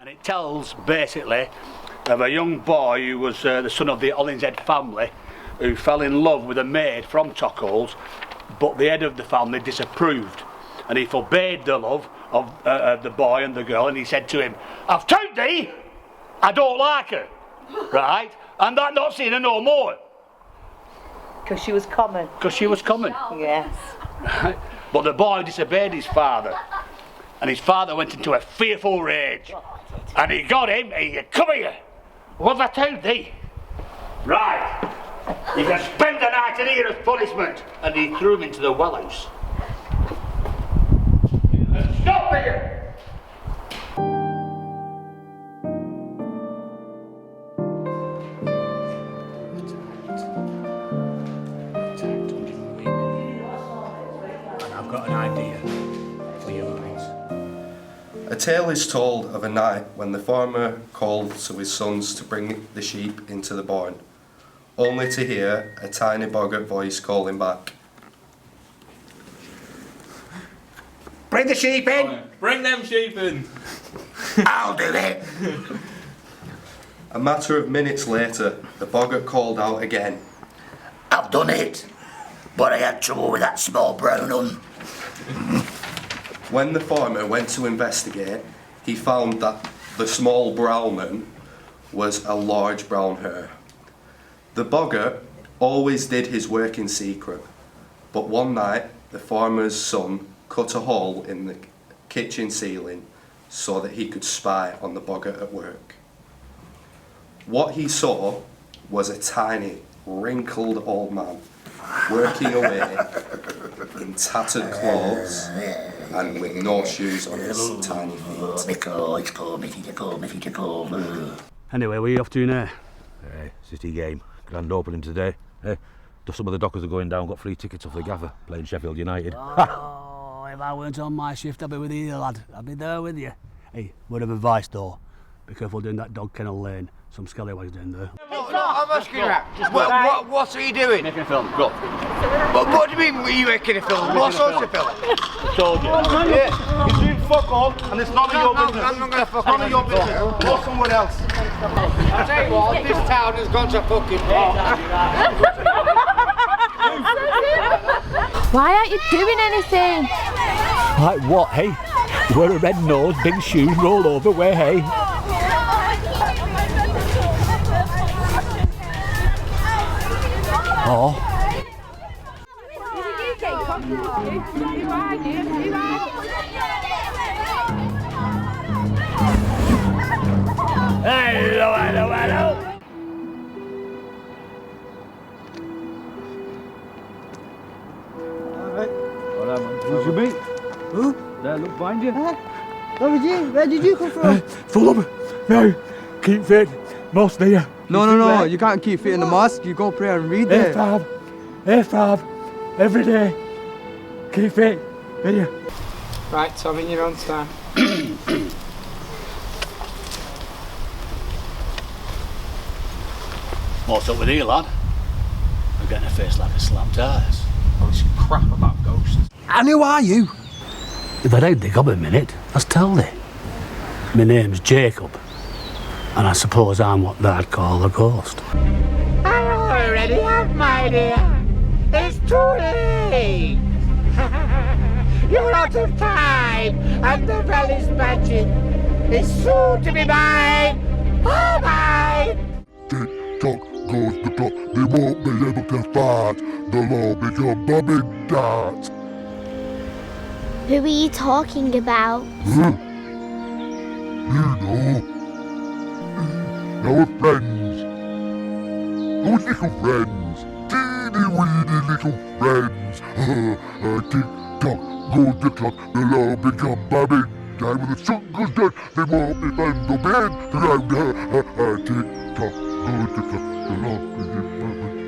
And it tells, basically, of a young boy who was the son of the Hollinshead family, who fell in love with a maid from Tockholes, but the head of the family disapproved. And he forbade the love of the boy and the girl, and he said to him, "I've told thee, I don't like her," right? And that not seeing her no more. Because she was common. Because she was common. Yes. Right? But the boy disobeyed his father, and his father went into a fearful rage. And he got him, and he said, "Come here, what have I told thee? Right, you can spend the night in here as punishment." And he threw him into the well house. Stop here! And I've got an idea for you guys. A tale is told of a night when the farmer called to his sons to bring the sheep into the barn, only to hear a tiny boggart voice calling back. Bring the sheep in! Bring them sheep in! I'll do it! A matter of minutes later, the boggart called out again. "I've done it, but I had trouble with that small brown one." When the farmer went to investigate, he found that the small brown one was a large brown hare. The boggart always did his work in secret, but one night the farmer's son cut a hole in the kitchen ceiling so that he could spy on the boggart at work. What he saw was a tiny, wrinkled old man working away in tattered clothes and with no shoes on his tiny feet. Anyway, where are you off to now? City game. Grand opening today. Some of the dockers are going down, got free tickets off the gaffer, playing Sheffield United. Oh, if I weren't on my shift, I'd be with you, lad. I'd be there with you. Hey, word of advice though, be careful doing that dog kennel lane. Some scallywags down there. No, I'm asking you, what are you doing? Making a film, go. What do you mean, were you making a film? What sort of film? I told you. Yeah. You're doing fuck all, and it's none of your business. I'm not going to fuck None of your business. Go somewhere else. I'll tell you what, this town has gone to fucking Why aren't you doing anything? Like what, hey? Wear a red nose, big shoes, roll over, wear hay. Oh. Hello, hello, hello. Who's your mate? Who? There, look behind you. Where did you? Where did you come from? Fulham. No, keep fit. Most there. No, you can't keep fit in the mosque. You go pray and read there. F5, every day. Keep fit. There. Right, Tom, in your own time. What's up with you, lad? I'm getting a face like a slam tires. All this crap about ghosts. And who are you? If I don't dig up a minute, I'll tell thee. My name's Jacob, and I suppose I'm what they'd call a ghost. I already have my dear. It's too late. You're out of time, and the valley's magic is soon to be mine. Oh, mine. Tick-tock goes the clock. They won't be able to fight. They'll all become bombing darts. Who are you talking about? Huh? You know. Our friends. Our little friends. Teeny-weeny little friends. Tick-tock goes the clock. They'll all become bombing time. When the sun goes down, they won't be found no man around her. Tick-tock goes the clock. They'll all become bombing.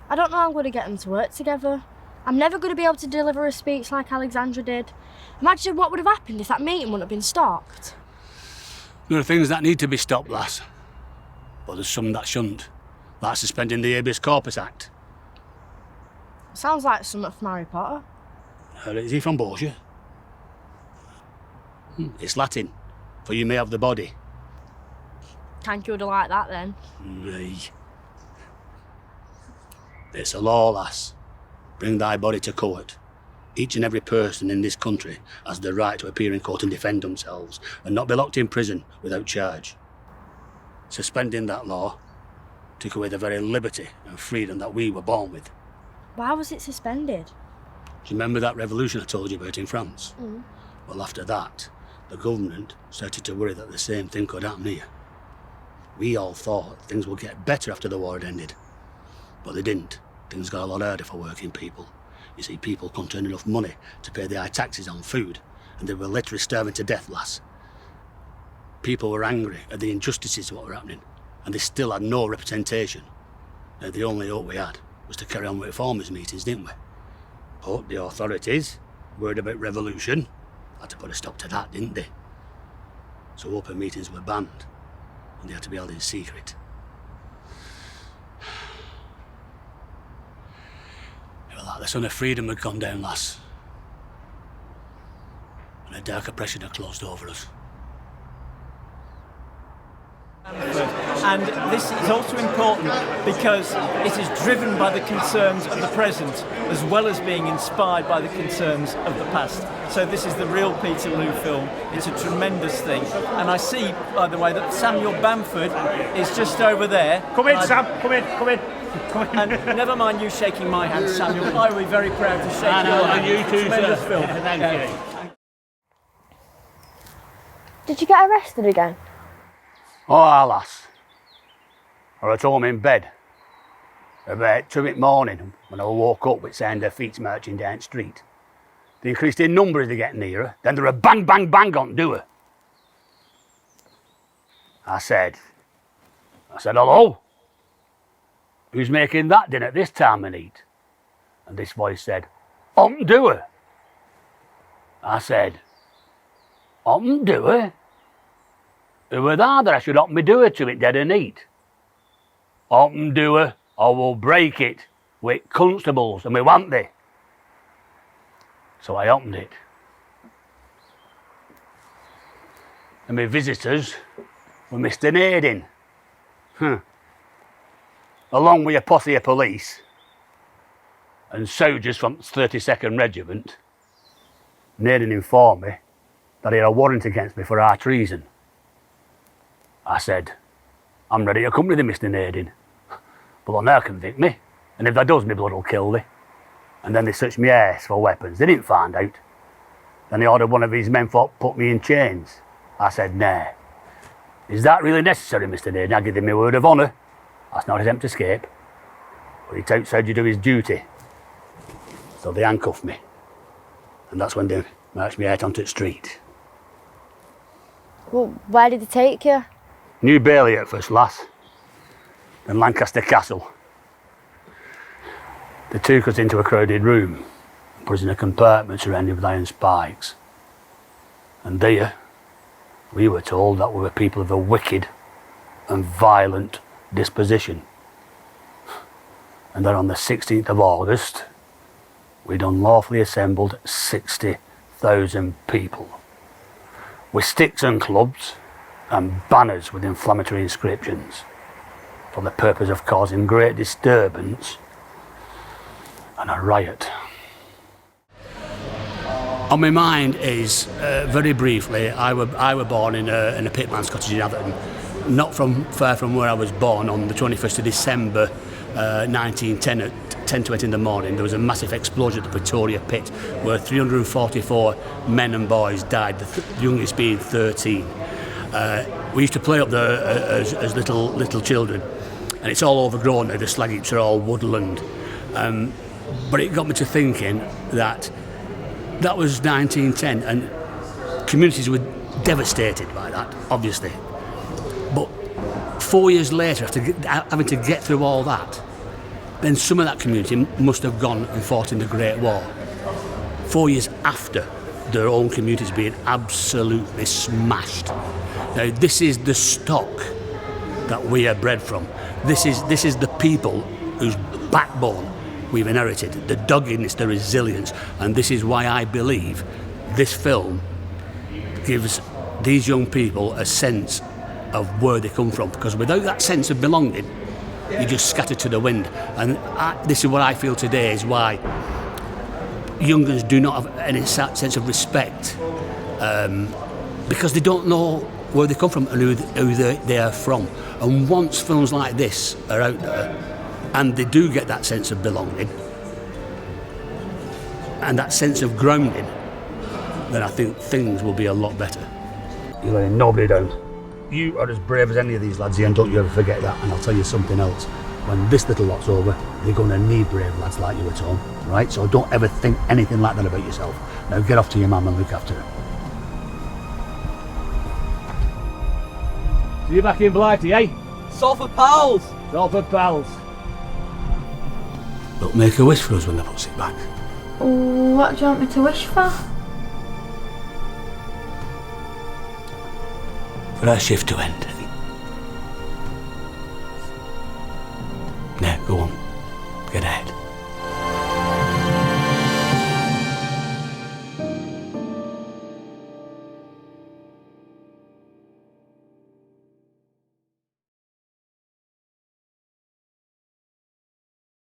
I don't know how I'm going to get them to work together. I'm never going to be able to deliver a speech like Alexandra did. Imagine what would have happened if that meeting wouldn't have been stopped. There are things that need to be stopped, lass. But there's some that shouldn't. Like suspending the Habeas Corpus Act. Sounds like something from Harry Potter. Is he from Borgia? It's Latin, for you may have the body. Thank you, would have liked that then. Right. It's a law, lass. Bring thy body to court. Each and every person in this country has the right to appear in court and defend themselves and not be locked in prison without charge. Suspending that law took away the very liberty and freedom that we were born with. Why was it suspended? Do you remember that revolution I told you about in France? Well, after that, the government started to worry that the same thing could happen here. We all thought things would get better after the war had ended, but they didn't. Things got a lot harder for working people. You see, people couldn't earn enough money to pay the high taxes on food, and they were literally starving to death, lass. People were angry at the injustices of what were happening, and they still had no representation. Now, the only hope we had was to carry on with farmers' meetings, didn't we? But the authorities, worried about revolution, had to put a stop to that, didn't they? So open meetings were banned, and they had to be held in secret. It was like the sun of freedom had gone down, lass. And a dark oppression had closed over us. And this is also important because it is driven by the concerns of the present as well as being inspired by the concerns of the past. So this is the real Peterloo film. It's a tremendous thing. And I see, by the way, that Samuel Bamford is just over there. Come in, Sam. Come in. Come in. And never mind you shaking my hand, Samuel. I will be very proud to shake your hand. And you too, tremendous sir. film. Thank you. Did you get arrested again? Oh, lass. I was at home in bed. About 2 morning, when I woke up with sound of feet marching down the street. They increased in number as they get nearer, then there were bang, bang, bang on the door. I said, hello? Who's making that dinner at this time of night? And this voice said, open door. I said, open door? Who were that I should open my door to it dead of night? Open door, or we'll break it with constables, and we want they. So I opened it. And my visitors were Mr. Nadin. Along with a posse of police and soldiers from 32nd Regiment. Nadin informed me that he had a warrant against me for high treason. I said, I'm ready to accompany them, Mr. Nadin. But they'll now convict me, and if that does, my blood will kill thee. And then they searched my arse for weapons. They didn't find out. Then they ordered one of his men to put me in chains. I said, nah. Is that really necessary, Mr. Nadin? I give him my word of honour. That's not attempt to escape. But he outside you do his duty. So they handcuffed me. And that's when they marched me out onto the street. Well, where did they take you? New Bailey at first, lass. Then Lancaster Castle. They took us into a crowded room, put us in a compartment surrounded with iron spikes. And there, we were told that we were people of a wicked and violent disposition. And that on the 16th of August, we'd unlawfully assembled 60,000 people, with sticks and clubs and banners with inflammatory inscriptions, for the purpose of causing great disturbance and a riot. On my mind is, very briefly, I were born in a pitman's cottage in Atherton, not far from where I was born. On the 21st of December 1910 at 10:20 in the morning, there was a massive explosion at the Pretoria pit where 344 men and boys died, the youngest being 13. We used to play up there as little children, and it's all overgrown now. The slag heaps are all woodland. But it got me to thinking that was 1910, and communities were devastated by that, obviously. But 4 years later, after having to get through all that, then some of that community must have gone and fought in the Great War. 4 years after their own communities being absolutely smashed. Now, this is the stock that we are bred from. This is the people whose backbone we've inherited, the doggedness, the resilience, and this is why I believe this film gives these young people a sense of where they come from, because without that sense of belonging, you just scatter to the wind. And this is what I feel today is why young uns do not have any sense of respect, because they don't know where they come from and who they are from. And once films like this are out there and they do get that sense of belonging and that sense of grounding, then I think things will be a lot better. You're letting nobody down. You are as brave as any of these lads here, and don't you ever forget that. And I'll tell you something else. When this little lot's over, they're going to need brave lads like you at home, right? So don't ever think anything like that about yourself. Now get off to your mum and look after her. See you back in Blighty, eh? Salford pals! Salford pals. Don't make a wish for us when they put it back. What do you want me to wish for? For our shift to end.